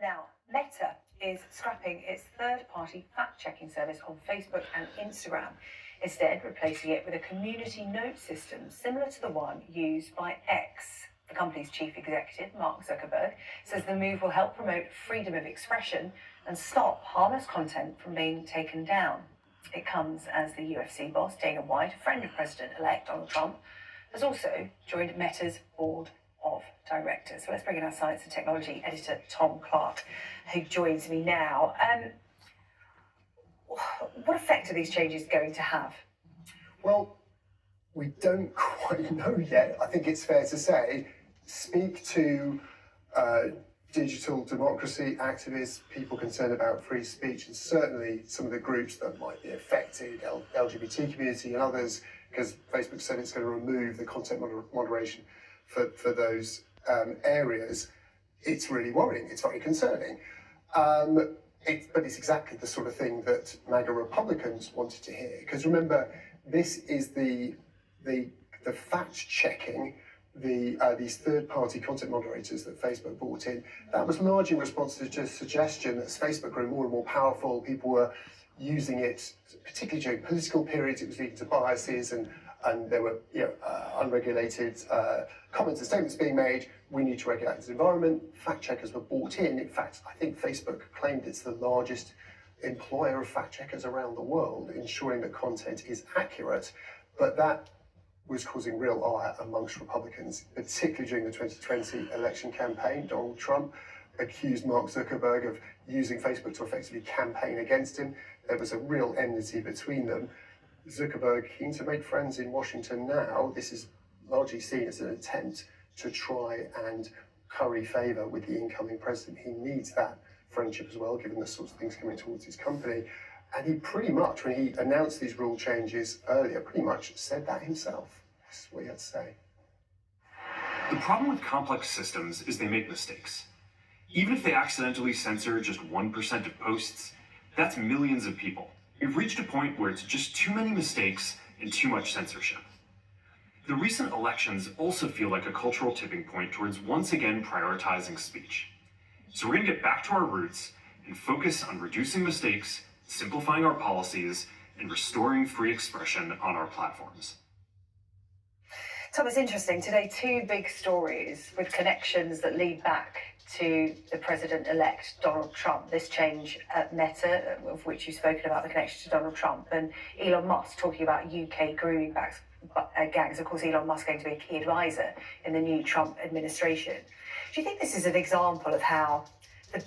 Now, Meta is scrapping its third-party fact-checking service on Facebook and Instagram, instead replacing it with a community note system similar to the one used by X. The company's chief executive, Mark Zuckerberg, says the move will help promote freedom of expression and stop harmless content from being taken down. It comes as the UFC boss, Dana White, a friend of President-elect Donald Trump, has also joined Meta's board of directors. So let's bring in our science and technology editor, Tom Clark, who joins me now. What effect are these changes going to have? Well, we don't quite know yet. I think it's fair to say, speak to digital democracy activists, people concerned about free speech, and certainly some of the groups that might be affected, LGBT community and others, because Facebook said it's going to remove the content moderation for those areas. It's really worrying. It's very concerning. But it's exactly the sort of thing that MAGA Republicans wanted to hear. Because remember, this is the fact-checking these third-party content moderators that Facebook brought in. That was largely in response to just suggestion that as Facebook grew more and more powerful, people were using it, particularly during political periods. It was leading to biases, and there were unregulated comments and statements being made. We need to regulate this environment. Fact checkers were brought in. In fact, I think Facebook claimed it's the largest employer of fact checkers around the world, ensuring that content is accurate. But that was causing real ire amongst Republicans, particularly during the 2020 election campaign. Donald Trump accused Mark Zuckerberg of using Facebook to effectively campaign against him. There was a real enmity between them. Zuckerberg keen to make friends in Washington now. This is largely seen as an attempt to try and curry favour with the incoming president. He needs that friendship as well, given the sorts of things coming towards his company. And he pretty much, when he announced these rule changes earlier, pretty much said that himself. That's what he had to say. The problem with complex systems is they make mistakes. Even if they accidentally censor just 1% of posts, that's millions of people. We've reached a point where it's just too many mistakes and too much censorship. The recent elections also feel like a cultural tipping point towards once again prioritizing speech. So we're going to get back to our roots and focus on reducing mistakes, simplifying our policies, and restoring free expression on our platforms. Tom, it's interesting. Today, two big stories with connections that lead back to the president-elect Donald Trump. This change at Meta, of which you've spoken about, the connection to Donald Trump, and Elon Musk talking about UK grooming gangs. Of course, Elon Musk going to be a key advisor in the new Trump administration. Do you think this is an example of how